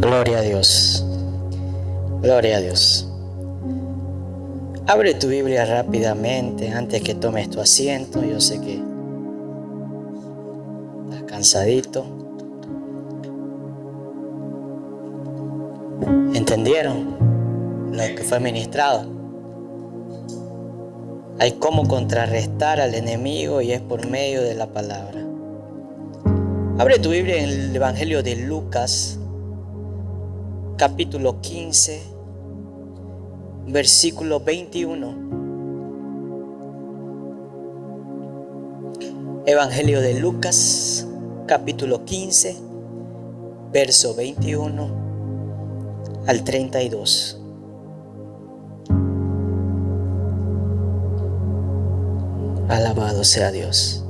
Gloria a Dios. Gloria a Dios. Abre tu Biblia rápidamente antes que tomes tu asiento. Yo sé que estás cansadito. ¿Entendieron lo que fue ministrado? Hay cómo contrarrestar al enemigo y es por medio de la palabra. Abre tu Biblia en el Evangelio de Lucas, capítulo 15, versículo 21. Evangelio de Lucas, capítulo 15, verso 21 al 32. Alabado sea Dios.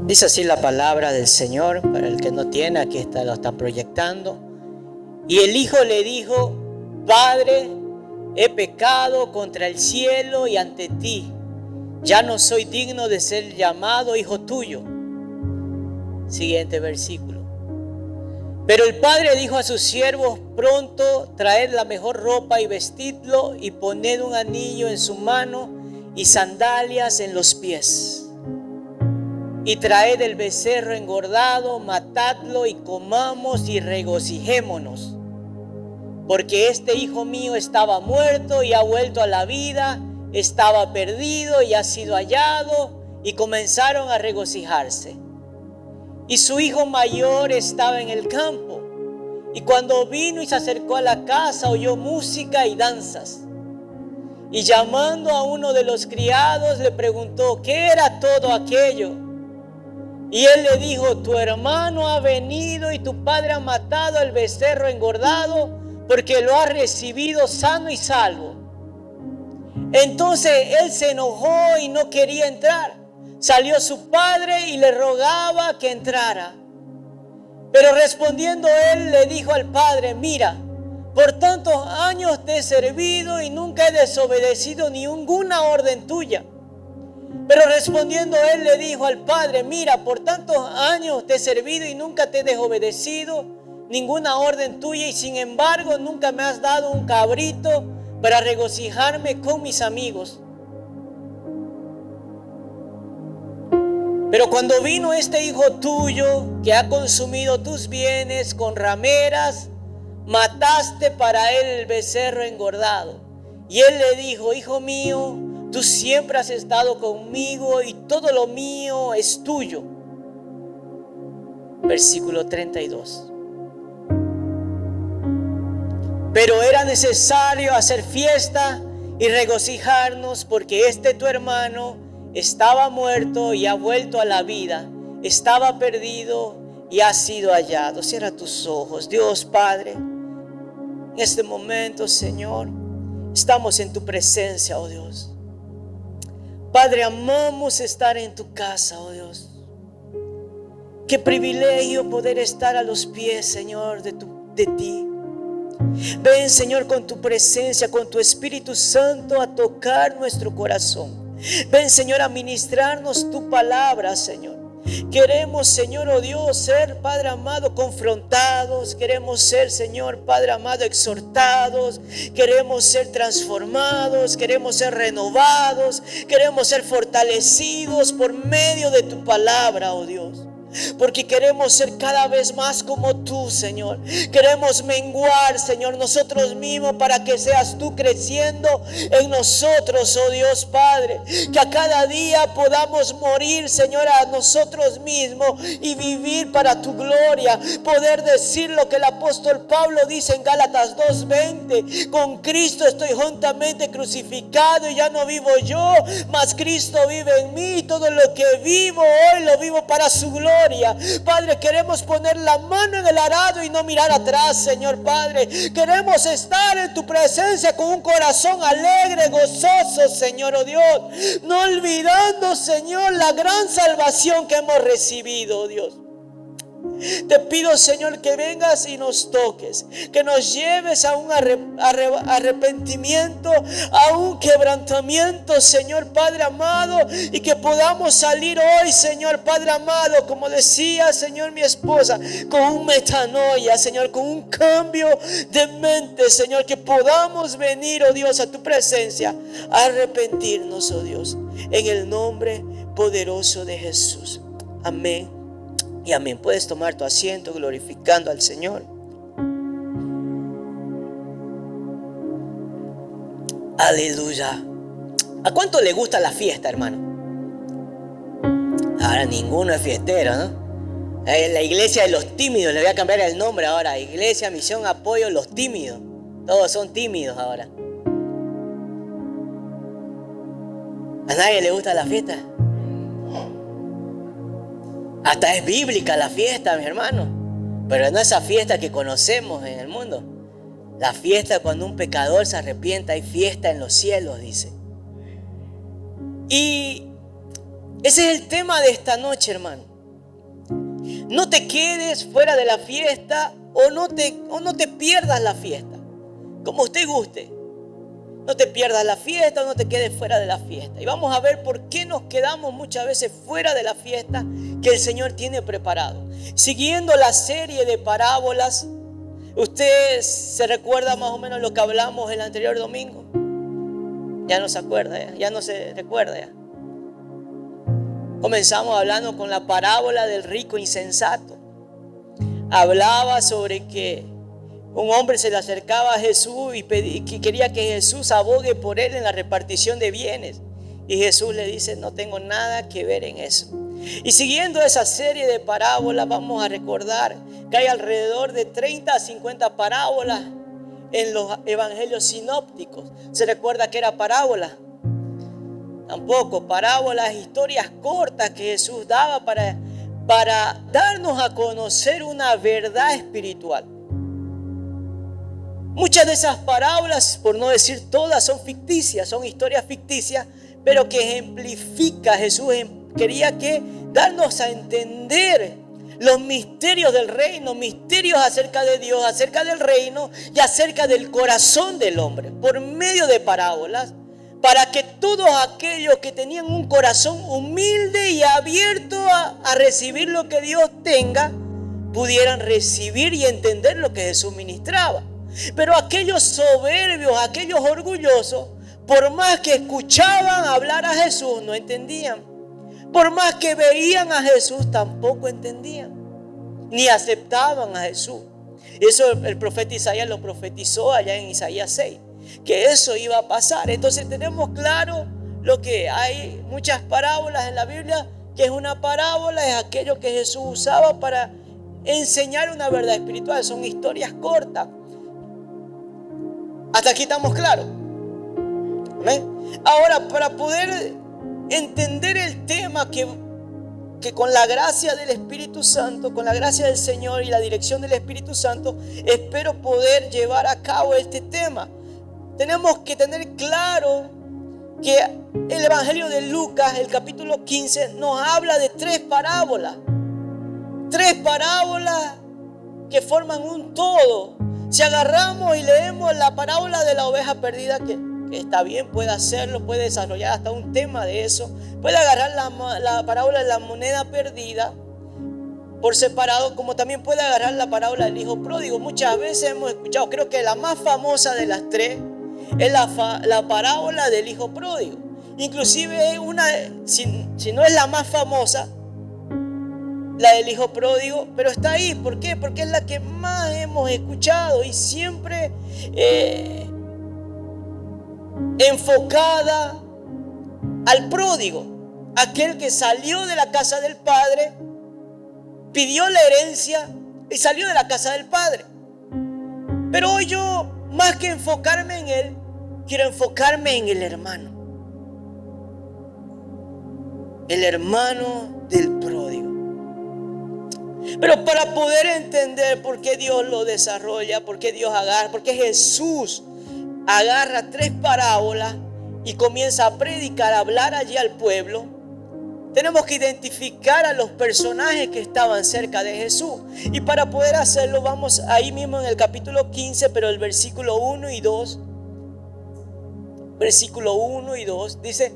Dice así la palabra del Señor. Para el que no tiene, aquí está, lo está proyectando. Y el hijo le dijo: Padre, he pecado contra el cielo y ante ti. Ya no soy digno de ser llamado hijo tuyo. Siguiente versículo. Pero el padre dijo a sus siervos: Pronto traed la mejor ropa y vestidlo, y poned un anillo en su mano y sandalias en los pies. Y traed el becerro engordado, matadlo y comamos y regocijémonos. Porque este hijo mío estaba muerto y ha vuelto a la vida, estaba perdido y ha sido hallado. Y comenzaron a regocijarse. Y su hijo mayor estaba en el campo. Y cuando vino y se acercó a la casa, oyó música y danzas. Y llamando a uno de los criados, le preguntó: ¿qué era todo aquello? Y él le dijo: tu hermano ha venido y tu padre ha matado al becerro engordado, porque lo ha recibido sano y salvo. Entonces él se enojó y no quería entrar. Salió su padre y le rogaba que entrara. Pero respondiendo él, le dijo al padre: mira, por tantos años te he servido y nunca he desobedecido ninguna orden tuya. Pero respondiendo él, le dijo al padre: mira, por tantos años te he servido y nunca te he desobedecido ninguna orden tuya, y sin embargo nunca me has dado un cabrito para regocijarme con mis amigos. Pero cuando vino este hijo tuyo, que ha consumido tus bienes con rameras, mataste para él el becerro engordado. Y él le dijo: hijo mío, tú siempre has estado conmigo y todo lo mío es tuyo. Versículo 32. Pero era necesario hacer fiesta y regocijarnos, porque este tu hermano estaba muerto y ha vuelto a la vida, estaba perdido y ha sido hallado. Cierra tus ojos. Dios Padre, en este momento, Señor, estamos en tu presencia, oh Dios. Padre, amamos estar en tu casa, oh Dios. Qué privilegio poder estar a los pies, Señor, de ti. Ven, Señor, con tu presencia, con tu Espíritu Santo, a tocar nuestro corazón. Ven, Señor, a ministrarnos tu palabra, Señor. Queremos, Señor, oh Dios, ser, Padre amado, confrontados. Queremos ser, Señor, Padre amado, exhortados. Queremos ser transformados. Queremos ser renovados. Queremos ser fortalecidos por medio de tu palabra, oh Dios. Porque queremos ser cada vez más como tú, Señor. Queremos menguar, Señor, nosotros mismos, para que seas tú creciendo en nosotros, oh Dios Padre. Que a cada día podamos morir, Señor, a nosotros mismos y vivir para tu gloria. Poder decir lo que el apóstol Pablo dice en Gálatas 2:20: con Cristo estoy juntamente crucificado y ya no vivo yo, mas Cristo vive en mí. Todo lo que vivo hoy lo vivo para su gloria. Padre, queremos poner la mano en el arado y no mirar atrás, Señor Padre. Queremos estar en tu presencia con un corazón alegre, gozoso, Señor, oh Dios. No olvidando, Señor, la gran salvación que hemos recibido, oh Dios. Te pido, Señor, que vengas y nos toques, que nos lleves a un arrepentimiento, a un quebrantamiento, Señor Padre amado, y que podamos salir hoy, Señor Padre amado, como decía, Señor, mi esposa, con un metanoia, Señor, con un cambio de mente, Señor, que podamos venir, oh Dios, a tu presencia, a arrepentirnos, oh Dios, en el nombre poderoso de Jesús. Amén y amén. Puedes tomar tu asiento glorificando al Señor. Aleluya. ¿A cuánto le gusta la fiesta, hermano? Ahora ninguno es fiestero, ¿no? La iglesia de los tímidos, le voy a cambiar el nombre ahora. Iglesia, Misión, Apoyo, los tímidos. Todos son tímidos ahora. ¿A nadie le gusta la fiesta? Hasta es bíblica la fiesta, mi hermano. Pero no esa fiesta que conocemos en el mundo. La fiesta cuando un pecador se arrepienta, hay fiesta en los cielos, dice. Y ese es el tema de esta noche, hermano. No te quedes fuera de la fiesta o no te pierdas la fiesta. Como usted guste. No te pierdas la fiesta o no te quedes fuera de la fiesta. Y vamos a ver por qué nos quedamos muchas veces fuera de la fiesta que el Señor tiene preparado. Siguiendo la serie de parábolas, ¿usted se recuerda más o menos lo que hablamos el anterior domingo? Ya no se acuerda, ya no se recuerda. Ya. Comenzamos hablando con la parábola del rico insensato. Hablaba sobre que un hombre se le acercaba a Jesús y que quería que Jesús abogue por él en la repartición de bienes. Y Jesús le dice, no tengo nada que ver en eso. Y siguiendo esa serie de parábolas, vamos a recordar que hay alrededor de 30 a 50 parábolas en los evangelios sinópticos. ¿Se recuerda que era parábola? Tampoco, parábolas, historias cortas que Jesús daba para darnos a conocer una verdad espiritual. Muchas de esas parábolas, por no decir todas, son ficticias, son historias ficticias, pero que ejemplifica. Jesús quería darnos a entender los misterios del reino, misterios acerca de Dios, acerca del reino y acerca del corazón del hombre, por medio de parábolas, para que todos aquellos que tenían un corazón humilde y abierto a recibir lo que Dios tenga, pudieran recibir y entender lo que Jesús ministraba. Pero aquellos soberbios, aquellos orgullosos, por más que escuchaban hablar a Jesús, no entendían. Por más que veían a Jesús, tampoco entendían. Ni aceptaban a Jesús. Eso el profeta Isaías lo profetizó allá en Isaías 6. Que eso iba a pasar. Entonces tenemos claro lo que hay muchas parábolas en la Biblia. Que es una parábola, es aquello que Jesús usaba para enseñar una verdad espiritual. Son historias cortas. Hasta aquí estamos claros. ¿Amén? Ahora, para poder entender el tema que con la gracia del Espíritu Santo, con la gracia del Señor y la dirección del Espíritu Santo, espero poder llevar a cabo este tema. Tenemos que tener claro que el Evangelio de Lucas, el capítulo 15, nos habla de 3 parábolas. 3 parábolas que forman un todo. Si agarramos y leemos la parábola de la oveja perdida, que está bien, puede hacerlo, puede desarrollar hasta un tema de eso. Puede agarrar la parábola de la moneda perdida por separado, como también puede agarrar la parábola del hijo pródigo. Muchas veces hemos escuchado, creo que la más famosa de las 3 es la parábola del hijo pródigo. Inclusive si no es la más famosa, la del hijo pródigo, pero está ahí. ¿Por qué? Porque es la que más hemos escuchado y siempre enfocada al pródigo, aquel que salió de la casa del padre, pidió la herencia y salió de la casa del padre. Pero hoy yo, más que enfocarme en él, quiero enfocarme en el hermano del pródigo. Pero para poder entender por qué Dios lo desarrolla, por qué Dios agarra, por qué Jesús agarra 3 parábolas y comienza a predicar, a hablar allí al pueblo, Tenemos que identificar a los personajes que estaban cerca de Jesús. Y para poder hacerlo, vamos ahí mismo en el capítulo 15, pero el versículo 1 y 2. Versículo 1 y 2 dice: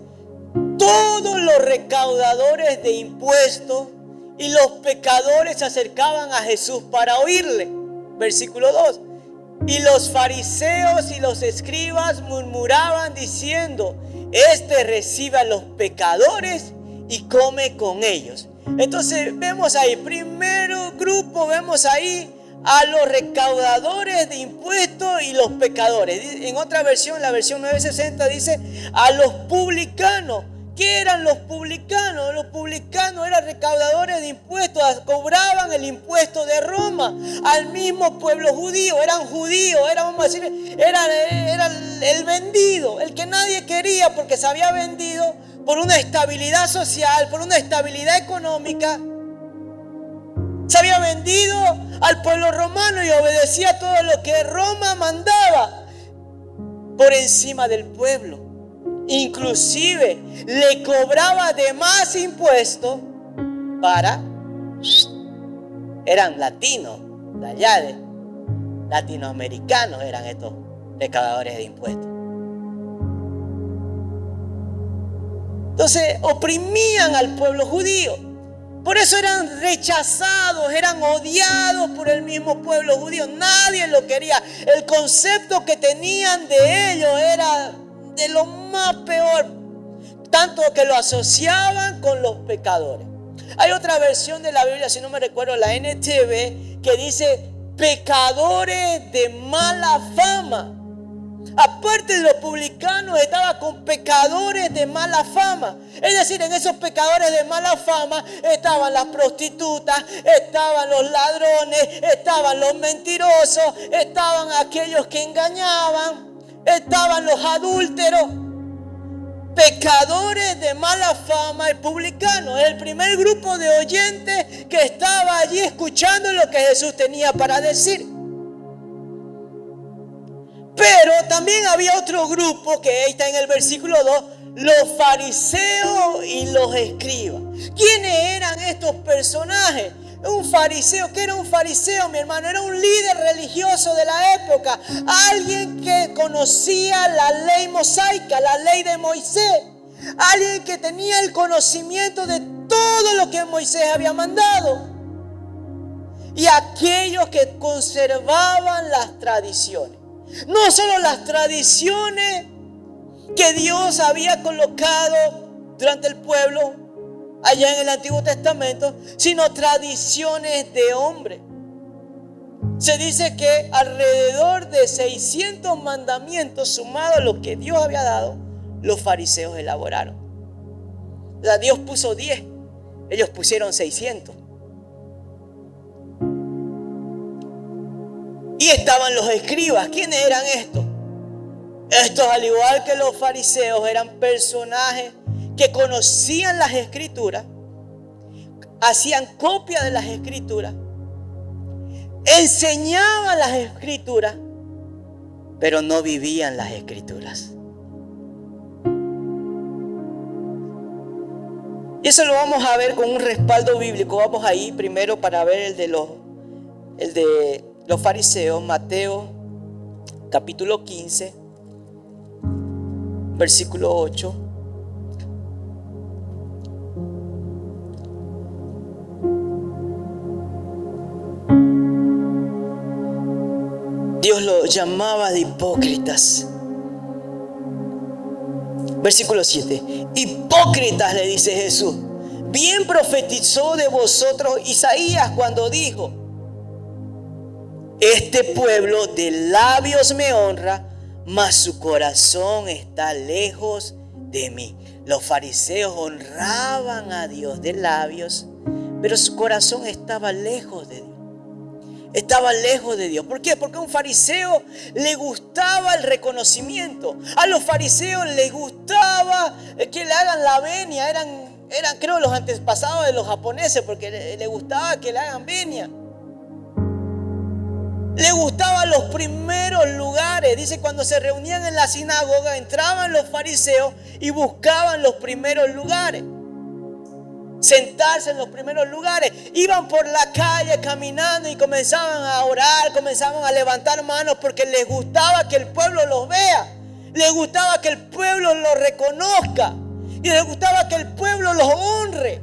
todos los recaudadores de impuestos y los pecadores se acercaban a Jesús para oírle. Versículo 2. Y los fariseos y los escribas murmuraban diciendo: este recibe a los pecadores y come con ellos. Entonces vemos ahí, primero grupo, vemos ahí a los recaudadores de impuestos y los pecadores. En otra versión, la versión 960 dice a los publicanos. ¿Qué eran los publicanos? Los publicanos eran recaudadores de impuestos, cobraban el impuesto de Roma al mismo pueblo judío. Eran judíos, vamos a decir, era el vendido, el que nadie quería porque se había vendido por una estabilidad social, por una estabilidad económica. Se había vendido al pueblo romano y obedecía todo lo que Roma mandaba por encima del pueblo. Inclusive le cobraba de más impuestos para... Eran latinos, de allá, latinoamericanos eran estos recaudadores de impuestos. Entonces oprimían al pueblo judío. Por eso eran rechazados, eran odiados por el mismo pueblo judío. Nadie lo quería. El concepto que tenían de ellos era de lo más peor, tanto que lo asociaban con los pecadores. Hay otra versión de la Biblia, si no me recuerdo, la NTV, que dice pecadores de mala fama. Aparte de los publicanos, estaba con pecadores de mala fama. Es decir, en esos pecadores de mala fama estaban las prostitutas, estaban los ladrones, estaban los mentirosos, estaban aquellos que engañaban, estaban los adúlteros. Pecadores de mala fama y publicanos. El primer grupo de oyentes que estaba allí escuchando lo que Jesús tenía para decir. Pero también había otro grupo que ahí está en el versículo 2, los fariseos y los escribas. ¿Quiénes eran estos personajes? Un fariseo. ¿Qué era un fariseo, mi hermano? Era un líder religioso de la época, alguien que conocía la ley mosaica, la ley de Moisés, alguien que tenía el conocimiento de todo lo que Moisés había mandado, y aquellos que conservaban las tradiciones. No solo las tradiciones que Dios había colocado durante el pueblo allá en el Antiguo Testamento, sino tradiciones de hombre. Se dice que alrededor de 600 mandamientos sumados a lo que Dios había dado, los fariseos elaboraron. O sea, Dios puso 10, ellos pusieron 600. Y estaban los escribas. ¿Quiénes eran estos? Estos, al igual que los fariseos, eran personajes que conocían las escrituras, hacían copia de las escrituras, enseñaban las escrituras, pero no vivían las escrituras. Y eso lo vamos a ver con un respaldo bíblico. Vamos ahí primero para ver el de los fariseos. Mateo capítulo 15, versículo 8. Dios los llamaba de hipócritas. Versículo 7. Hipócritas, le dice Jesús. Bien profetizó de vosotros Isaías cuando dijo: este pueblo de labios me honra, mas su corazón está lejos de mí. Los fariseos honraban a Dios de labios, pero su corazón estaba lejos de Dios. Estaba lejos de Dios. ¿Por qué? Porque a un fariseo le gustaba el reconocimiento. A los fariseos les gustaba que le hagan la venia. Eran creo los antepasados de los japoneses, porque le gustaba que le hagan venia. Le gustaban los primeros lugares. Dice, cuando se reunían en la sinagoga, entraban los fariseos y buscaban los primeros lugares. sentarse en los primeros lugares. Iban por la calle caminando y comenzaban a orar, comenzaban a levantar manos porque les gustaba que el pueblo los vea. Les gustaba que el pueblo los reconozca. Y les gustaba que el pueblo los honre.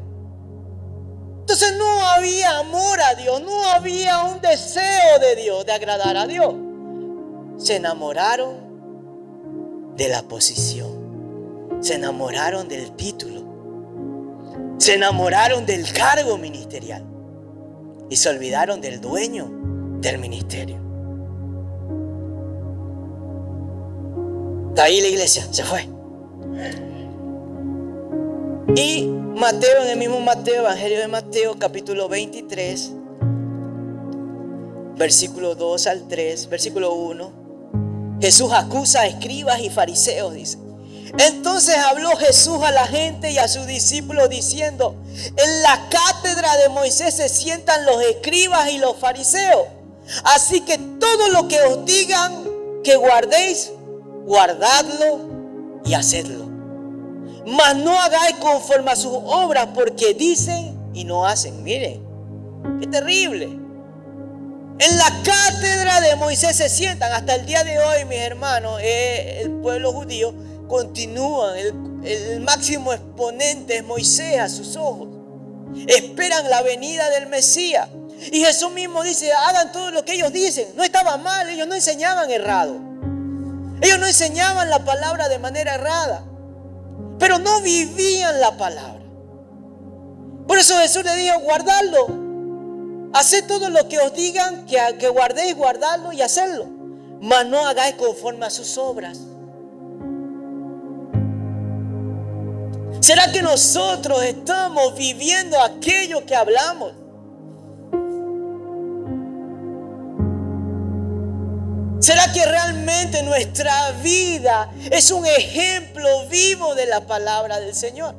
Entonces no había amor a Dios, no había un deseo de Dios, de agradar a Dios. Se enamoraron de la posición, se enamoraron del título, se enamoraron del cargo ministerial y se olvidaron del dueño del ministerio. De ahí la iglesia se fue. Y Mateo, en el mismo Mateo, Evangelio de Mateo, capítulo 23, versículo 2 al 3, versículo 1. Jesús acusa a escribas y fariseos, dice. Entonces habló Jesús a la gente y a sus discípulos diciendo: en la cátedra de Moisés se sientan los escribas y los fariseos. Así que todo lo que os digan que guardéis, guardadlo y hacedlo. Mas no hagáis conforme a sus obras, porque dicen y no hacen. Miren, qué terrible. En la cátedra de Moisés se sientan. Hasta el día de hoy, mis hermanos, el pueblo judío continúan. El máximo exponente es Moisés a sus ojos. Esperan la venida del Mesías. Y Jesús mismo dice: hagan todo lo que ellos dicen. No estaba mal, ellos no enseñaban errado. Ellos no enseñaban la palabra de manera errada, pero no vivían la palabra. Por eso Jesús le dijo: guardadlo, haced todo lo que os digan que guardéis, guardadlo y hacedlo, mas no hagáis conforme a sus obras. ¿Será que nosotros estamos viviendo aquello que hablamos? ¿Será que realmente nuestra vida es un ejemplo vivo de la palabra del Señor?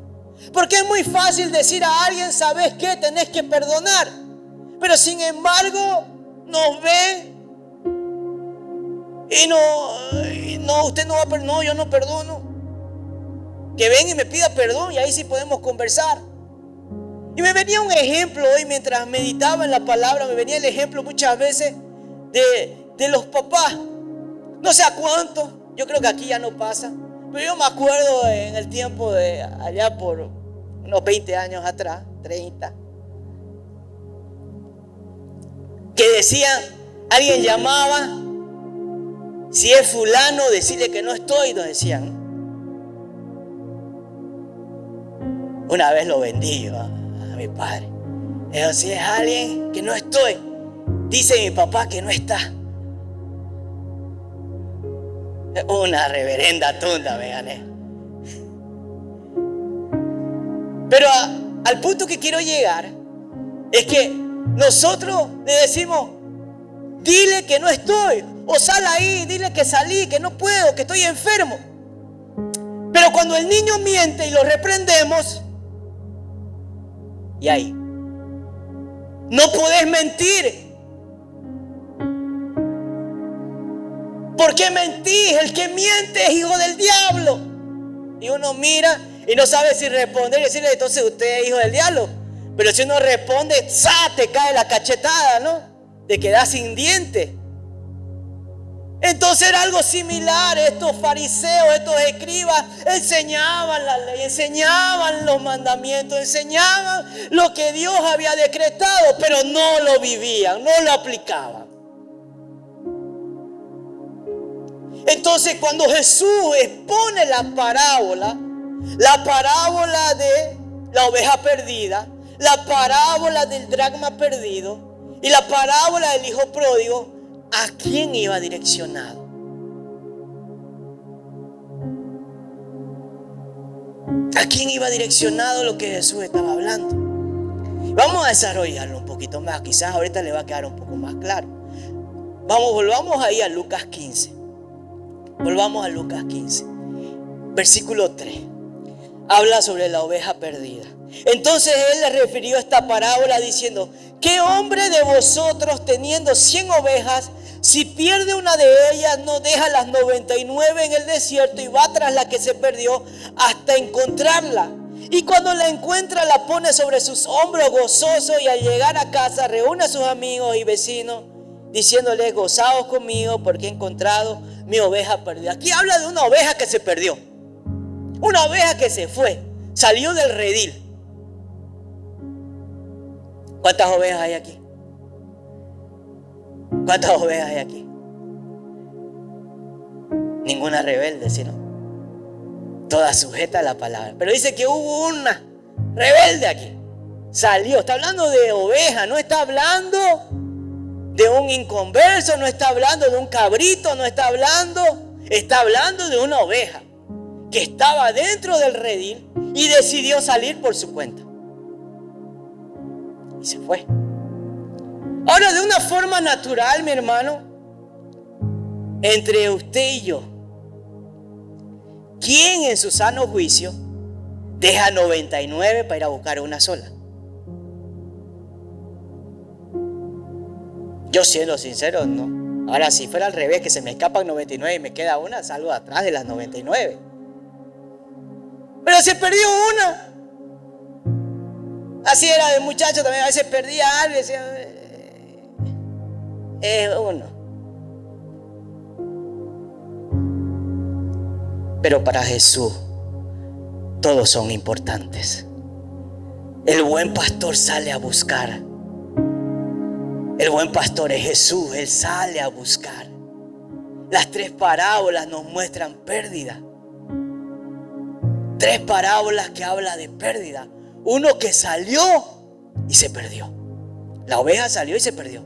Porque es muy fácil decir a alguien: ¿sabes qué? Tenés que perdonar. Pero sin embargo nos ve y no, usted no va a perdonar. No, yo no perdono. Que venga y me pida perdón y ahí sí podemos conversar. Y me venía un ejemplo hoy mientras meditaba en la palabra. Me venía el ejemplo muchas veces de los papás. No sé a cuántos, yo creo que aquí ya no pasa, pero yo me acuerdo en el tiempo de allá por unos 20 años atrás, 30, que decían, alguien llamaba: si es fulano, decirle que no estoy, nos decían. Una vez lo vendí a mi padre. Dijo: si es alguien que no estoy, dice mi papá que no está. Una reverenda tunda me gané. Pero al punto que quiero llegar es que nosotros le decimos: dile que no estoy, o sal ahí, dile que salí, que no puedo, que estoy enfermo. Pero cuando el niño miente y lo reprendemos, y ahí no podés mentir. ¿Por qué mentís? El que miente es hijo del diablo. Y uno mira y no sabe si responder y decirle: entonces usted es hijo del diablo. Pero si uno responde, ¡za!, te cae la cachetada, ¿no? Te quedas sin dientes. Entonces era algo similar. Estos fariseos, estos escribas enseñaban la ley, enseñaban los mandamientos, enseñaban lo que Dios había decretado, pero no lo vivían, no lo aplicaban. Entonces cuando Jesús expone la parábola de la oveja perdida, la parábola del dracma perdido y la parábola del hijo pródigo, ¿a quién iba direccionado? ¿A quién iba direccionado lo que Jesús estaba hablando? Vamos a desarrollarlo un poquito más. Quizás ahorita le va a quedar un poco más claro. Volvamos ahí a Lucas 15. Volvamos a Lucas 15, versículo 3. Habla sobre la oveja perdida. Entonces él le refirió esta parábola diciendo: ¿qué hombre de vosotros, teniendo 100 ovejas, si pierde una de ellas, no deja las 99 en el desierto y va tras la que se perdió hasta encontrarla? Y cuando la encuentra, la pone sobre sus hombros gozoso, y al llegar a casa reúne a sus amigos y vecinos, diciéndoles: gozaos conmigo porque he encontrado mi oveja perdida. Aquí habla de una oveja que se perdió, una oveja que se fue, salió del redil. ¿Cuántas ovejas hay aquí? ¿Cuántas ovejas hay aquí? Ninguna rebelde, sino todas sujetas a la palabra. Pero dice que hubo una rebelde aquí. Salió. Está hablando de oveja, no está hablando de un inconverso, no está hablando de un cabrito, no está hablando de una oveja que estaba dentro del redil y decidió salir por su cuenta. Y se fue. Ahora, de una forma natural, mi hermano, entre usted y yo, ¿quién en su sano juicio deja 99 para ir a buscar una sola? Yo, siendo sincero, no. Ahora, si fuera al revés, que se me escapan 99 y me queda una, salgo atrás de las 99. Pero se perdió una. Así era de muchacho también. A veces perdía algo y decía: es uno. Pero para Jesús todos son importantes. El buen pastor sale a buscar. El buen pastor es Jesús. Él sale a buscar. Las 3 parábolas nos muestran pérdida. 3 parábolas que hablan de pérdida. Uno que salió y se perdió. La oveja salió y se perdió.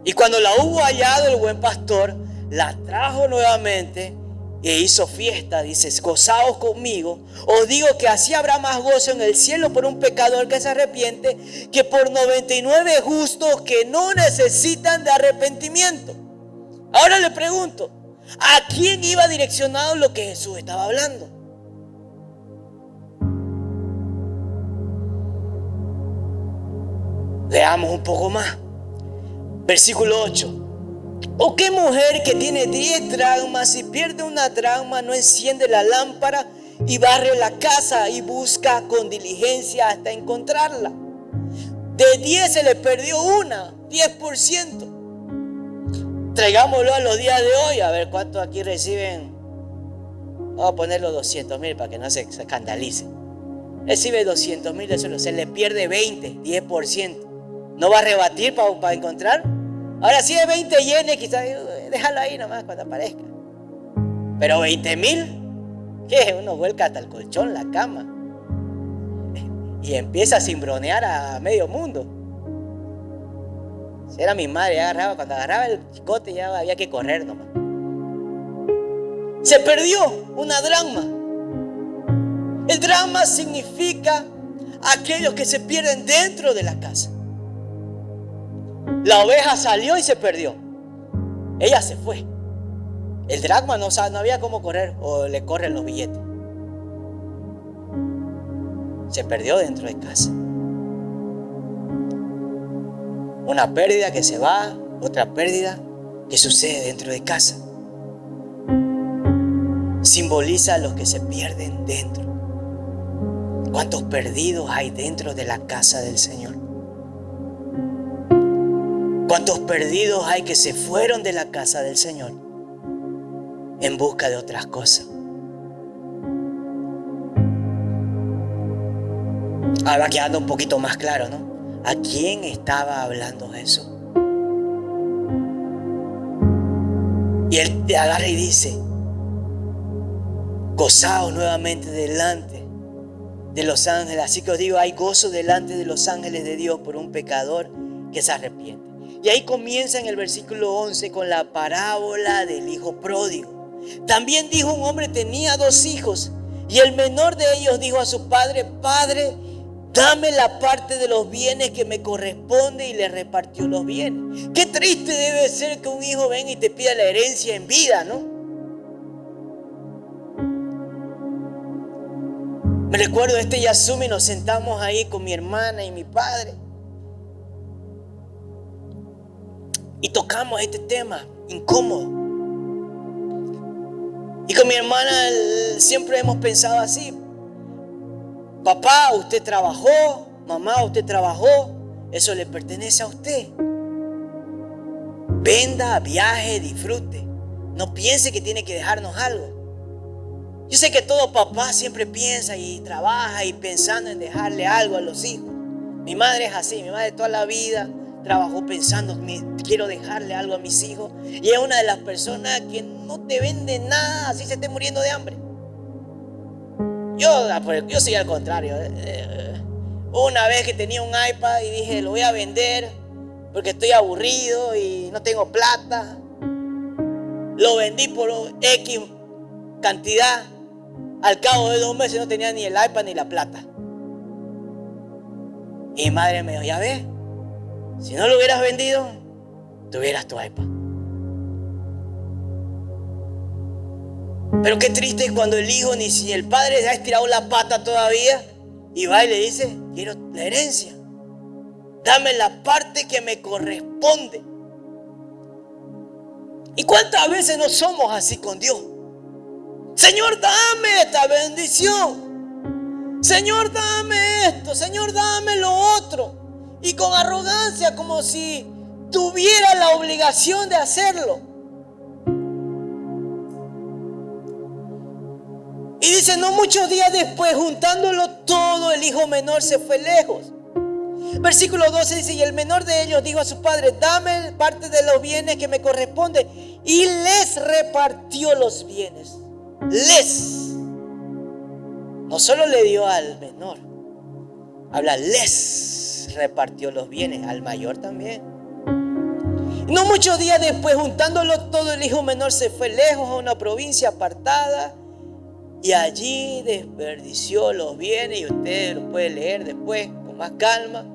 Y cuando la hubo hallado, el buen pastor la trajo nuevamente e hizo fiesta. Dice: gozaos conmigo. Os digo que así habrá más gozo en el cielo por un pecador que se arrepiente que por 99 justos que no necesitan de arrepentimiento. Ahora le pregunto, ¿a quién iba direccionado lo que Jesús estaba hablando? Leamos un poco más. Versículo 8. ¿O qué mujer que tiene 10 dracmas, si pierde una dracma, no enciende la lámpara y barre la casa y busca con diligencia hasta encontrarla? De 10 se le perdió una, 10%. Traigámoslo a los días de hoy, a ver cuántos aquí reciben. Vamos a poner los 200,000 para que no se escandalice. Recibe 200,000 de sueldo, se le pierde 20, 10%. ¿No va a rebatir para encontrar? Ahora, si es 20 yenes, quizás déjalo ahí nomás cuando aparezca. Pero 20,000, ¿qué? Uno vuelca hasta el colchón, la cama, y empieza a cimbronear a medio mundo. Si era mi madre, cuando agarraba el chicote ya había que correr nomás. Se perdió una dracma. El dracma significa aquellos que se pierden dentro de la casa. La oveja salió y se perdió. Ella se fue. El dracma no había cómo correr, o le corren los billetes. Se perdió dentro de casa. Una pérdida que se va, otra pérdida que sucede dentro de casa. Simboliza a los que se pierden dentro. ¿Cuántos perdidos hay dentro de la casa del Señor? ¿Cuántos perdidos hay que se fueron de la casa del Señor en busca de otras cosas? Ahora va quedando un poquito más claro, ¿no? ¿A quién estaba hablando Jesús? Y él te agarra y dice: gozaos nuevamente delante de los ángeles. Así que os digo, hay gozo delante de los ángeles de Dios por un pecador que se arrepiente. Y ahí comienza en el versículo 11 con la parábola del hijo pródigo. También dijo: un hombre tenía 2 hijos, y el menor de ellos dijo a su padre: Padre, dame la parte de los bienes que me corresponde, y le repartió los bienes. Qué triste debe ser que un hijo venga y te pida la herencia en vida, ¿no? Me recuerdo Yasumi, nos sentamos ahí con mi hermana y mi padre y tocamos este tema incómodo. Y con mi hermana siempre hemos pensado así: Papá, usted trabajó. Mamá, usted trabajó. Eso le pertenece a usted. Venda, viaje, disfrute. No piense que tiene que dejarnos algo. Yo sé que todo papá siempre piensa y trabaja y pensando en dejarle algo a los hijos. Mi madre es así. Mi madre toda la vida trabajó pensando, quiero dejarle algo a mis hijos. Y es una de las personas que no te vende nada así se esté muriendo de hambre. Yo soy al contrario. Una vez que tenía un iPad y dije, lo voy a vender porque estoy aburrido y no tengo plata. Lo vendí por X cantidad. Al cabo de 2 meses no tenía ni el iPad ni la plata. Y mi madre me dijo, ya ves, si no lo hubieras vendido, tuvieras tu iPad. Pero qué triste es cuando el hijo, ni si el padre ha estirado la pata todavía, y va y le dice, quiero la herencia. Dame la parte que me corresponde. ¿Y cuántas veces no somos así con Dios? Señor, dame esta bendición. Señor, dame esto. Señor, dame lo otro. Y con arrogancia, como si tuviera la obligación de hacerlo. Y dice, no muchos días después, juntándolo todo, el hijo menor se fue lejos. Versículo 12 dice, y el menor de ellos dijo a su padre, dame parte de los bienes que me corresponde. Y les repartió los bienes. No solo le dio al menor, habla, les repartió los bienes, al mayor también. No muchos días después, juntándolo todo, el hijo menor se fue lejos a una provincia apartada y allí desperdició los bienes. Y usted lo puede leer después con más calma.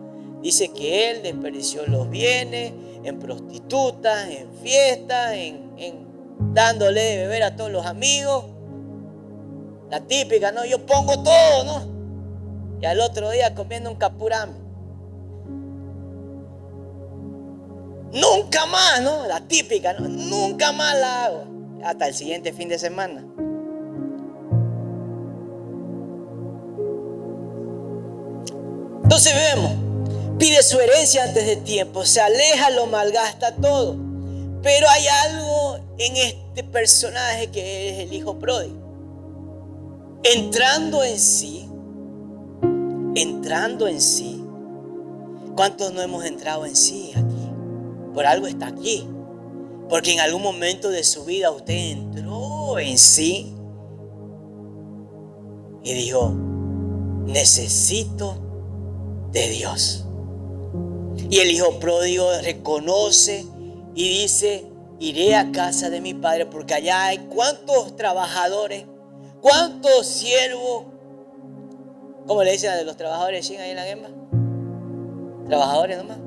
Dice que él desperdició los bienes en prostitutas, en fiestas, en dándole de beber a todos los amigos. La típica, ¿no? Yo pongo todo, ¿no? Y al otro día comiendo un capurame. Nunca más, ¿no? La típica, ¿no? Nunca más la hago. Hasta el siguiente fin de semana. Entonces vemos, pide su herencia antes de tiempo, se aleja, lo malgasta todo. Pero hay algo en este personaje que es el hijo pródigo. Entrando en sí. ¿Cuántos no hemos entrado en sí aquí? Por algo está aquí. Porque en algún momento de su vida usted entró en sí y dijo, necesito de Dios. Y el hijo pródigo reconoce y dice, iré a casa de mi padre porque allá hay cuántos trabajadores, cuántos siervos. ¿Cómo le dicen a los trabajadores ahí en la Gemba? Trabajadores nomás.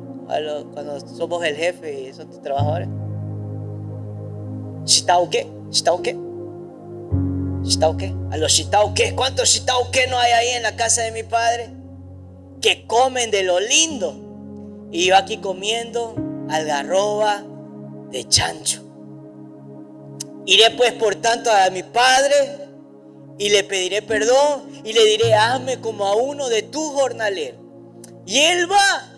Cuando somos el jefe y son tus trabajadores. ¿Shitauke? A los shitauke. ¿Cuántos shitauke no hay ahí en la casa de mi padre? Que comen de lo lindo. Y yo aquí comiendo algarroba de chancho. Iré pues por tanto a mi padre y le pediré perdón y le diré, hazme como a uno de tus jornaleros. Y él va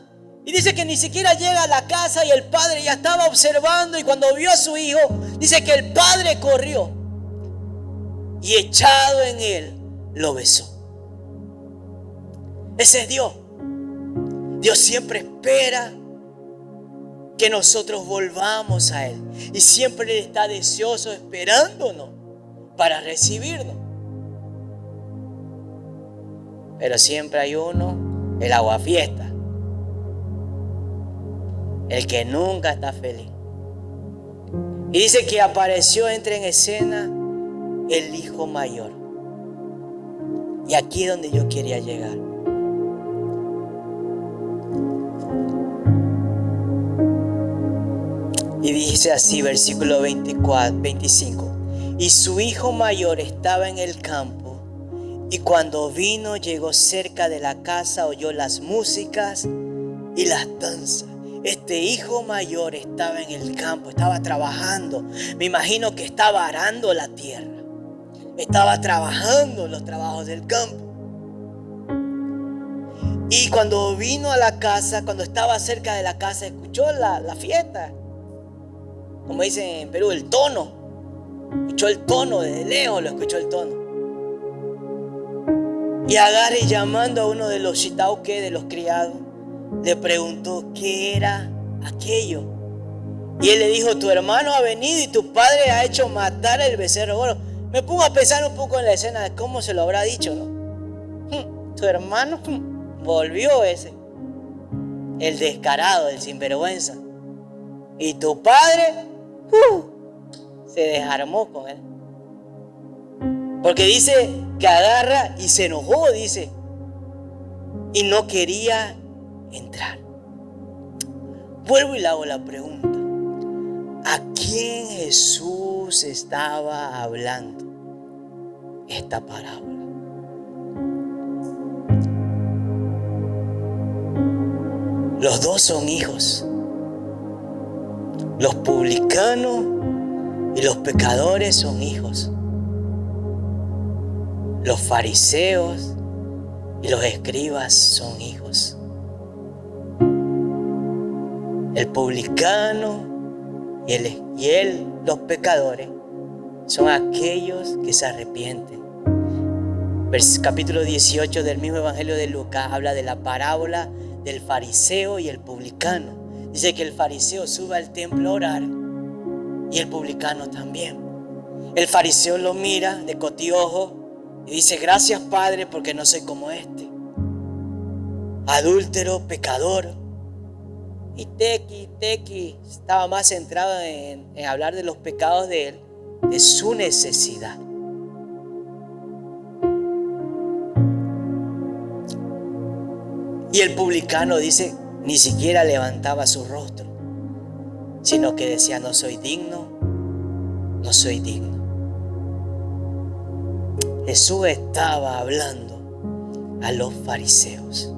y dice que ni siquiera llega a la casa y el padre ya estaba observando, y cuando vio a su hijo, dice que el padre corrió y echado en él lo besó. Ese es Dios. Dios siempre espera que nosotros volvamos a Él. Y siempre Él está deseoso esperándonos para recibirnos. Pero siempre hay uno, el aguafiesta. El que nunca está feliz. Y dice que apareció, entra en escena el hijo mayor. Y aquí es donde yo quería llegar. Y dice así, versículo 25. Y su hijo mayor estaba en el campo, y cuando vino, llegó cerca de la casa, oyó las músicas y las danzas. Este hijo mayor estaba en el campo, estaba trabajando. Me imagino que estaba arando la tierra. Estaba trabajando los trabajos del campo. Y cuando vino a la casa, cuando estaba cerca de la casa, escuchó la fiesta. Como dicen en Perú, el tono. Escuchó el tono, desde lejos lo escuchó el tono. Y agarra y llamando a uno de los shitauke, de los criados, le preguntó qué era aquello. Y él le dijo, tu hermano ha venido y tu padre ha hecho matar el becerro. Bueno, me pongo a pensar un poco en la escena de cómo se lo habrá dicho, ¿no? Tu hermano volvió ese, el descarado, el sinvergüenza. Y tu padre se desarmó con él. Porque dice que agarra y se enojó, dice. Y no quería entrar. Vuelvo y le hago la pregunta. ¿A quién Jesús estaba hablando esta parábola? Los dos son hijos. Los publicanos y los pecadores son hijos. Los fariseos y los escribas son hijos. El publicano y los pecadores, son aquellos que se arrepienten. Capítulo 18 del mismo Evangelio de Lucas habla de la parábola del fariseo y el publicano. Dice que el fariseo sube al templo a orar y el publicano también. El fariseo lo mira de cotiojo y dice, gracias Padre porque no soy como este, adúltero, pecador. Y Tequi estaba más centrado en hablar de los pecados de él, de su necesidad. Y el publicano dice, ni siquiera levantaba su rostro, sino que decía, no soy digno. Jesús estaba hablando a los fariseos,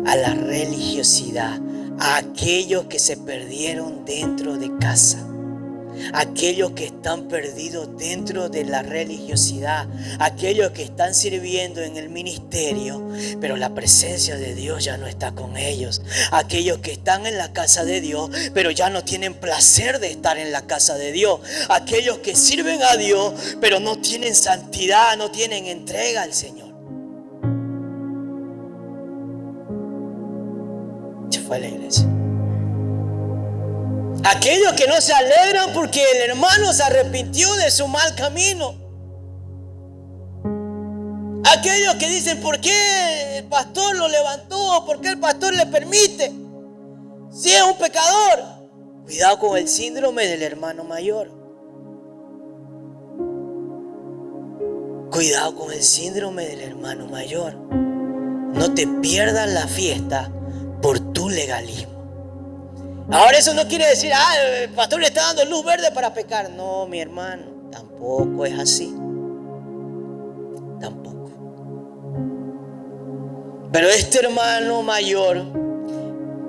a la religiosidad, a aquellos que se perdieron dentro de casa, aquellos que están perdidos dentro de la religiosidad, aquellos que están sirviendo en el ministerio, pero la presencia de Dios ya no está con ellos, aquellos que están en la casa de Dios, pero ya no tienen placer de estar en la casa de Dios, aquellos que sirven a Dios, pero no tienen santidad, no tienen entrega al Señor. Se fue a la iglesia. Aquellos que no se alegran porque el hermano se arrepintió de su mal camino. Aquellos que dicen, ¿por qué el pastor lo levantó? ¿Por qué el pastor le permite? Si es un pecador. Cuidado con el síndrome del hermano mayor. Cuidado con el síndrome del hermano mayor. No te pierdas la fiesta por tu legalismo. Ahora eso no quiere decir, el pastor le está dando luz verde para pecar. No, mi hermano, tampoco es así. Tampoco. Pero este hermano mayor,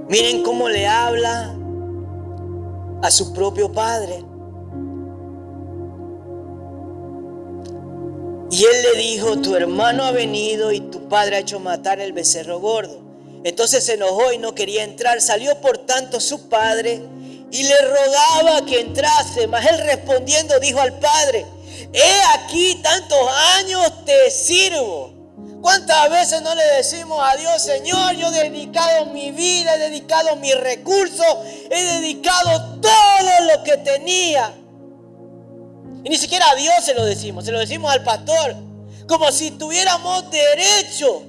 miren cómo le habla a su propio padre. Y él le dijo, tu hermano ha venido y tu padre ha hecho matar el becerro gordo. Entonces se enojó y no quería entrar. Salió por tanto su padre y le rogaba que entrase. Mas él respondiendo dijo al padre, he aquí tantos años te sirvo. ¿Cuántas veces no le decimos a Dios, Señor, yo he dedicado mi vida, he dedicado mis recursos, he dedicado todo lo que tenía? Y ni siquiera a Dios se lo decimos al pastor, como si tuviéramos derecho.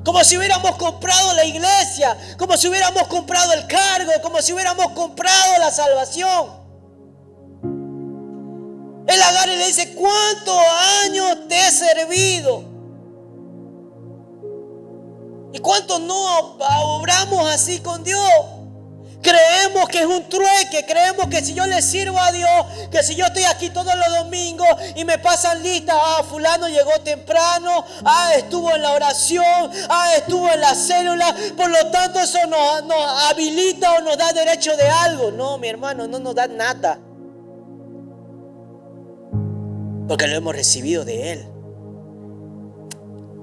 Como si hubiéramos comprado la iglesia, como si hubiéramos comprado el cargo, como si hubiéramos comprado la salvación. Él agarra y le dice, ¿cuántos años te he servido? ¿Y cuántos no obramos así con Dios? Creemos que es un trueque, creemos que si yo le sirvo a Dios, que si yo estoy aquí todos los domingos y me pasan listas, fulano llegó temprano, estuvo en la oración, estuvo en la célula, por lo tanto eso nos habilita o nos da derecho de algo. No, mi hermano, no nos da nada, porque lo hemos recibido de Él,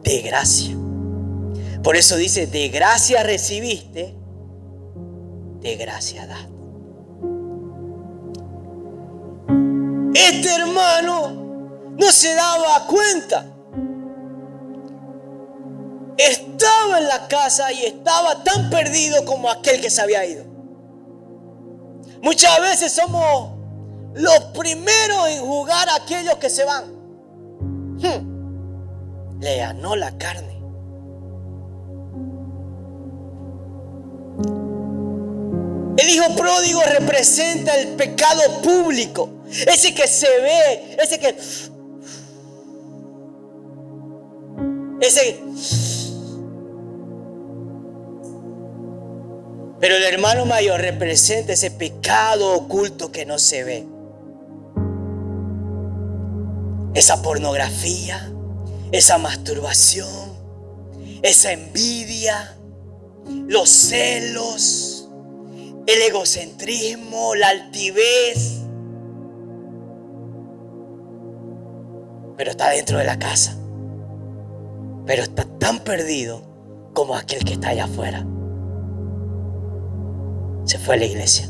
de gracia. Por eso dice, de gracia recibiste, de gracia da. Este hermano no se daba cuenta. Estaba en la casa y estaba tan perdido como aquel que se había ido. Muchas veces somos los primeros en juzgar a aquellos que se van. Le ganó la carne. El hijo pródigo representa el pecado público. Ese que se ve, Pero el hermano mayor representa ese pecado oculto que no se ve. Esa pornografía, esa masturbación, esa envidia, los celos, el egocentrismo, la altivez. Pero está dentro de la casa. Pero está tan perdido como aquel que está allá afuera. Se fue a la iglesia.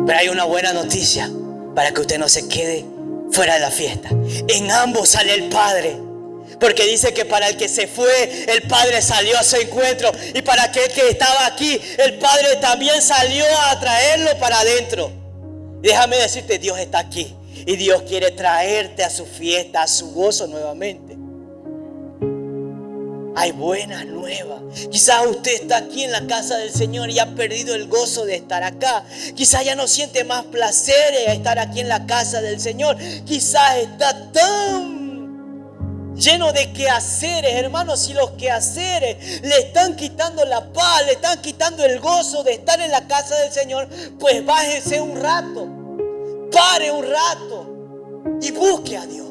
Pero hay una buena noticia para que usted no se quede fuera de la fiesta. En ambos sale el Padre. Porque dice que para el que se fue, el Padre salió a su encuentro. Y para aquel que estaba aquí, el Padre también salió a traerlo para adentro. Y déjame decirte, Dios está aquí. Y Dios quiere traerte a su fiesta, a su gozo nuevamente. Hay buenas nuevas. Quizás usted está aquí en la casa del Señor y ha perdido el gozo de estar acá. Quizás ya no siente más placer en estar aquí en la casa del Señor. Quizás está tan lleno de quehaceres, hermanos, y los quehaceres le están quitando la paz, le están quitando el gozo de estar en la casa del Señor. Pues bájese un rato, pare un rato y busque a Dios.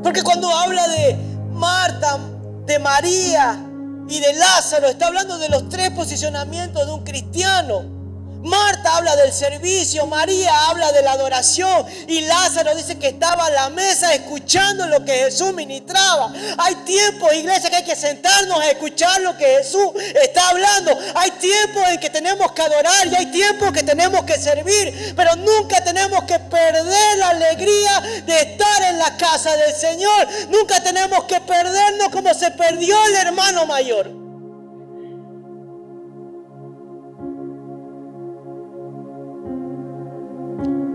Porque cuando habla de Marta, de María y de Lázaro, está hablando de los tres posicionamientos de un cristiano. Marta habla del servicio, María habla de la adoración y Lázaro dice que estaba a la mesa escuchando lo que Jesús ministraba. Hay tiempos, iglesia, que hay que sentarnos a escuchar lo que Jesús está hablando. Hay tiempos en que tenemos que adorar y hay tiempos que tenemos que servir, pero nunca tenemos que perder la alegría de estar en la casa del Señor. Nunca tenemos que perdernos como se perdió el hermano mayor.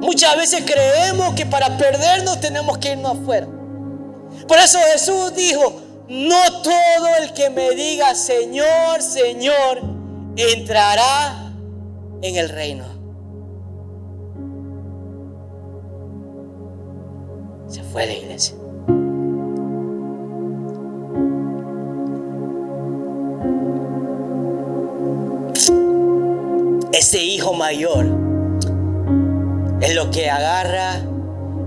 Muchas veces creemos que para perdernos tenemos que irnos afuera. Por eso Jesús dijo, no todo el que me diga Señor, Señor, entrará en el reino. Se fue a la iglesia. Ese hijo mayor es lo que agarra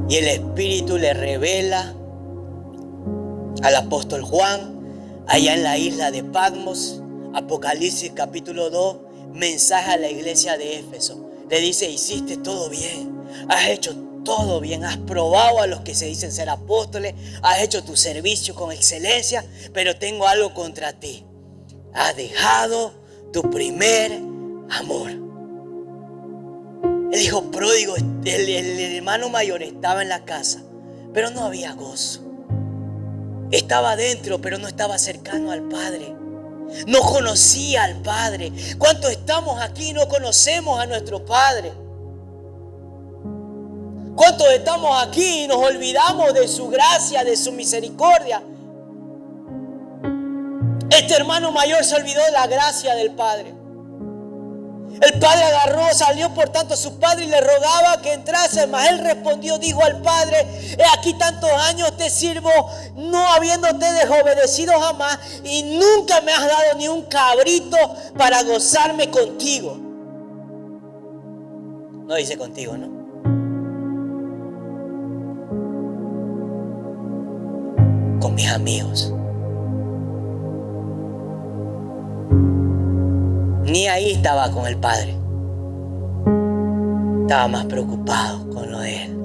y el Espíritu le revela al apóstol Juan allá en la isla de Patmos. Apocalipsis capítulo 2, mensaje a la iglesia de Éfeso. Le dice, hiciste todo bien, has hecho todo bien, has probado a los que se dicen ser apóstoles, has hecho tu servicio con excelencia, pero tengo algo contra ti. Has dejado tu primer amor. El hijo pródigo, el hermano mayor estaba en la casa, pero no había gozo. Estaba adentro, pero no estaba cercano al Padre. No conocía al Padre. ¿Cuántos estamos aquí y no conocemos a nuestro Padre? ¿Cuántos estamos aquí y nos olvidamos de su gracia, de su misericordia? Este hermano mayor se olvidó de la gracia del Padre. El padre agarró, salió por tanto a su padre y le rogaba que entrase, mas él respondió, dijo al padre, he aquí tantos años te sirvo, no habiéndote desobedecido jamás, y nunca me has dado ni un cabrito para gozarme contigo. No dice contigo, ¿no? Con mis amigos. Ni ahí estaba con el Padre. Estaba más preocupado con lo de él.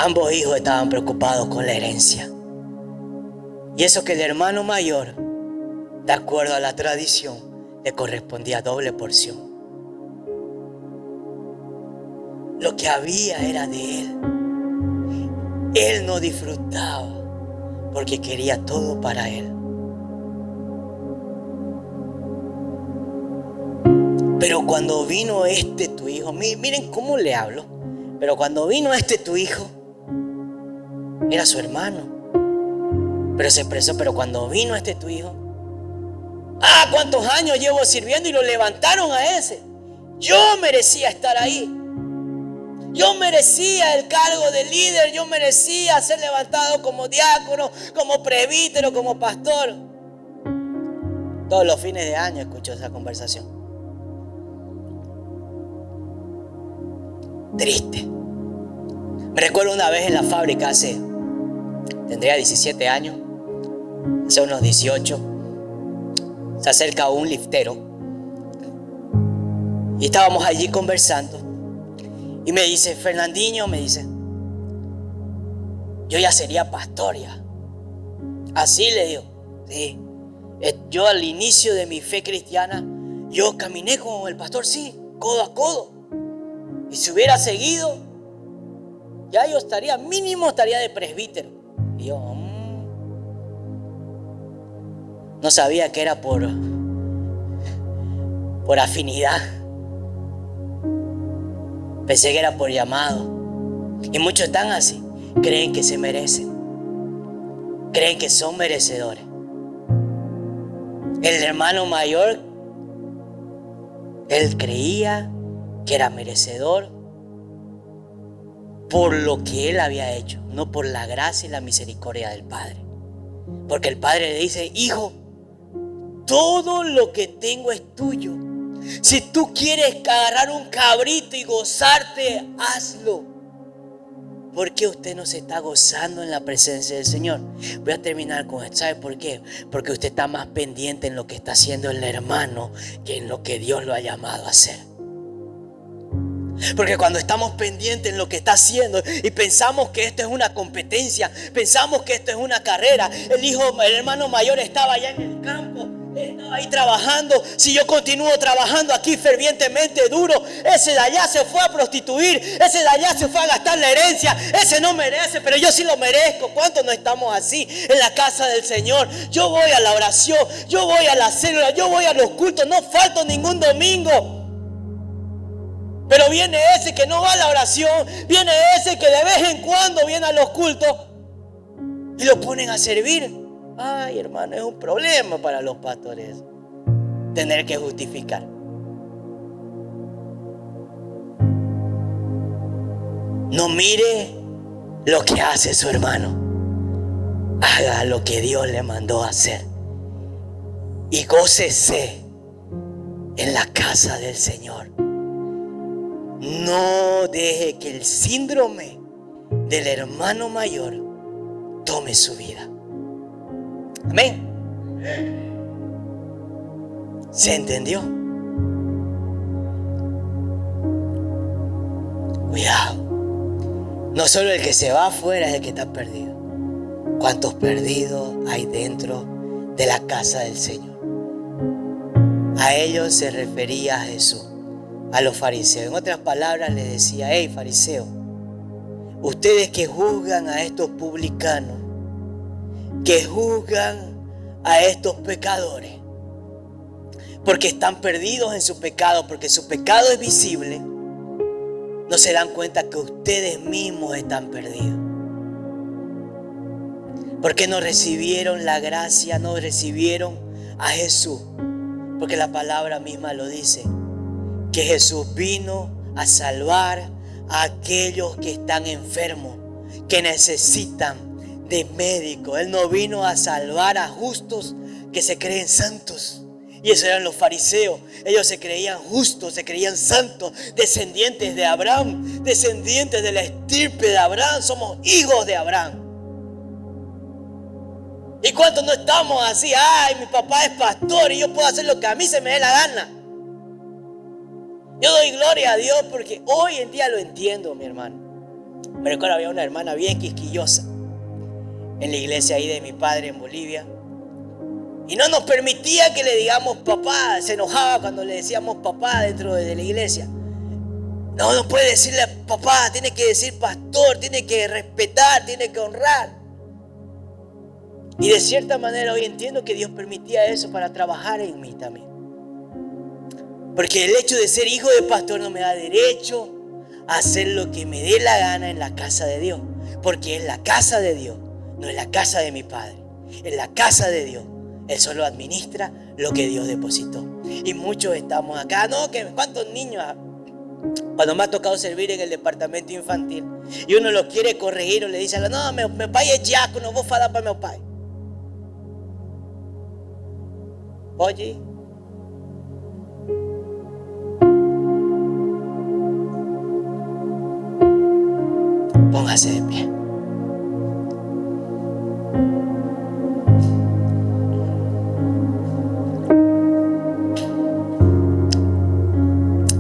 Ambos hijos estaban preocupados con la herencia. Y eso que el hermano mayor, de acuerdo a la tradición, le correspondía doble porción. Lo que había era de él. Él no disfrutaba porque quería todo para él. Pero cuando vino tu hijo, miren cómo le hablo. Pero cuando vino tu hijo, era su hermano. Pero se expresó, pero cuando vino tu hijo, ¿cuántos años llevo sirviendo? Y lo levantaron a ese. Yo merecía estar ahí. Yo merecía el cargo de líder. Yo merecía ser levantado como diácono, como presbítero, como pastor. Todos los fines de año escucho esa conversación. Triste. Me recuerdo una vez en la fábrica tendría 17 años, hace unos 18, se acerca un liftero y estábamos allí conversando y me dice, Fernandinho, me dice, yo ya sería pastor ya. Así le digo, sí. Yo al inicio de mi fe cristiana, yo caminé con el pastor, sí, codo a codo. Y si hubiera seguido, ya yo estaría de presbítero. Y yo no sabía que era por afinidad. Pensé que era por llamado. Y muchos están así. Creen que se merecen. Creen que son merecedores. El hermano mayor, él creía que era merecedor por lo que él había hecho, no por la gracia y la misericordia del Padre. Porque el Padre le dice, hijo, todo lo que tengo es tuyo. Si tú quieres agarrar un cabrito y gozarte, hazlo. ¿Por qué usted no se está gozando en la presencia del Señor? Voy a terminar con esto. ¿Sabe por qué? Porque usted está más pendiente en lo que está haciendo el hermano que en lo que Dios lo ha llamado a hacer. Porque cuando estamos pendientes en lo que está haciendo y pensamos que esto es una competencia, pensamos que esto es una carrera, el hermano mayor estaba allá en el campo, estaba ahí trabajando. Si yo continúo trabajando aquí fervientemente duro, ese de allá se fue a prostituir, ese de allá se fue a gastar la herencia, ese no merece, pero yo sí lo merezco. ¿Cuántos no estamos así en la casa del Señor? Yo voy a la oración, yo voy a la célula, yo voy a los cultos, no falto ningún domingo. Pero viene ese que no va a la oración, viene ese que de vez en cuando viene a los cultos y lo ponen a servir. Ay, hermano, es un problema para los pastores tener que justificar. No mire lo que hace su hermano. Haga lo que Dios le mandó a hacer. Y gócese en la casa del Señor. No deje que el síndrome del hermano mayor tome su vida. Amén. ¿Se entendió? Cuidado. No solo el que se va afuera es el que está perdido. ¿Cuántos perdidos hay dentro de la casa del Señor? A ellos se refería a Jesús, a los fariseos. En otras palabras les decía, hey fariseos, ustedes que juzgan a estos publicanos, que juzgan a estos pecadores, porque están perdidos en su pecado, porque su pecado es visible, no se dan cuenta que ustedes mismos están perdidos. Porque no recibieron la gracia, no recibieron a Jesús. Porque la palabra misma lo dice, que Jesús vino a salvar a aquellos que están enfermos, que necesitan de médico. Él no vino a salvar a justos que se creen santos. Y esos eran los fariseos. Ellos se creían justos, se creían santos, descendientes de Abraham, descendientes de la estirpe de Abraham. Somos hijos de Abraham. ¿Y cuántos no estamos así? Ay, mi papá es pastor y yo puedo hacer lo que a mí se me dé la gana. Yo doy gloria a Dios porque hoy en día lo entiendo, mi hermano. Me recuerdo, había una hermana bien quisquillosa en la iglesia ahí de mi padre en Bolivia. Y no nos permitía que le digamos papá. Se enojaba cuando le decíamos papá dentro de la iglesia. No puede decirle papá, tiene que decir pastor, tiene que respetar, tiene que honrar. Y de cierta manera hoy entiendo que Dios permitía eso para trabajar en mí también. Porque el hecho de ser hijo de pastor no me da derecho a hacer lo que me dé la gana en la casa de Dios. Porque es la casa de Dios, no es la casa de mi padre. Es la casa de Dios. Él solo administra lo que Dios depositó. Y muchos estamos acá. ¿Cuántos niños? Cuando me ha tocado servir en el departamento infantil y uno lo quiere corregir o le dice, no, meu pai é diácono, vou falar para meu pai. Oye, póngase de pie.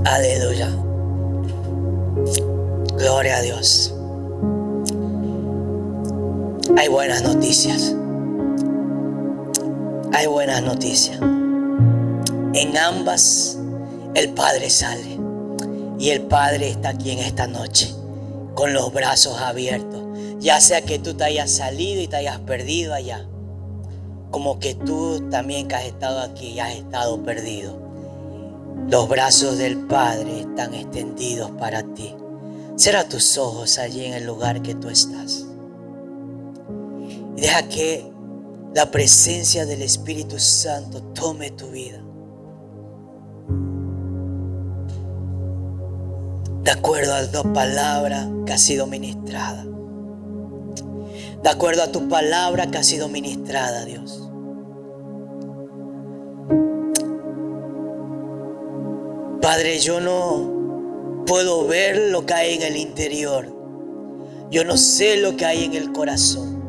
Aleluya. Gloria a Dios. Hay buenas noticias. Hay buenas noticias. En ambas el Padre sale. Y el Padre está aquí en esta noche con los brazos abiertos. Ya sea que tú te hayas salido y te hayas perdido allá, como que tú también que has estado aquí y has estado perdido. Los brazos del Padre están extendidos para ti. Cierra tus ojos allí en el lugar que tú estás. Y deja que la presencia del Espíritu Santo tome tu vida. De acuerdo a tu palabra que ha sido ministrada. De acuerdo a tu palabra que ha sido ministrada, Dios. Padre, yo no puedo ver lo que hay en el interior. Yo no sé lo que hay en el corazón.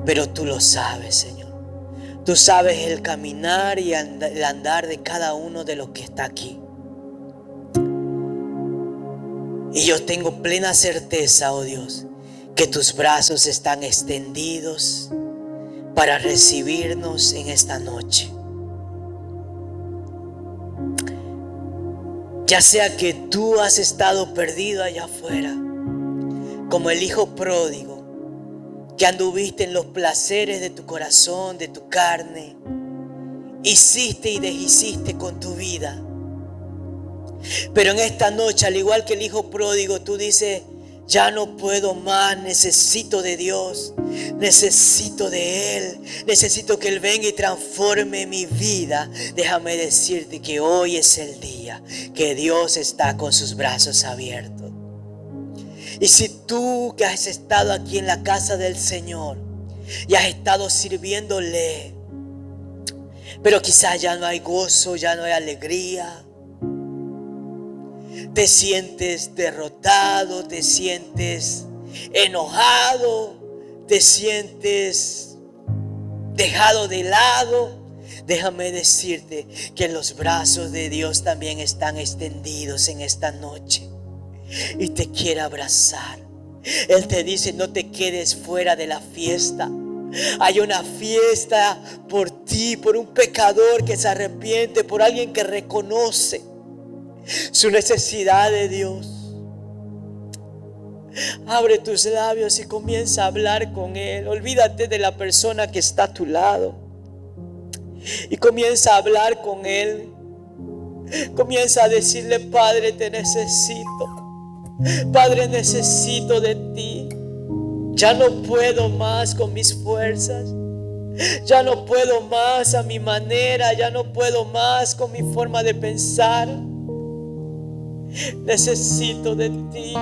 Pero tú lo sabes, Señor. Tú sabes el caminar y el andar de cada uno de los que está aquí. Y yo tengo plena certeza, oh Dios, que tus brazos están extendidos para recibirnos en esta noche. Ya sea que tú has estado perdido allá afuera, como el hijo pródigo, que anduviste en los placeres de tu corazón, de tu carne, hiciste y deshiciste con tu vida. Pero en esta noche, al igual que el hijo pródigo, tú dices, ya no puedo más, necesito de Dios, necesito de Él, necesito que Él venga y transforme mi vida. Déjame decirte que hoy es el día que Dios está con sus brazos abiertos. Y si tú que has estado aquí en la casa del Señor y has estado sirviéndole, pero quizás ya no hay gozo, ya no hay alegría, te sientes derrotado, te sientes enojado, te sientes dejado de lado, déjame decirte que los brazos de Dios también están extendidos en esta noche y te quiere abrazar. Él te dice, no te quedes fuera de la fiesta. Hay una fiesta por ti, por un pecador que se arrepiente, por alguien que reconoce su necesidad de Dios. Abre tus labios y comienza a hablar con Él. Olvídate de la persona que está a tu lado y comienza a hablar con Él. Comienza a decirle, Padre, te necesito. Padre, necesito de ti. Ya no puedo más con mis fuerzas. Ya no puedo más a mi manera. Ya no puedo más con mi forma de pensar. Necesito de ti.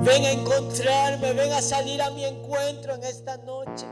Ven a encontrarme, ven a salir a mi encuentro en esta noche.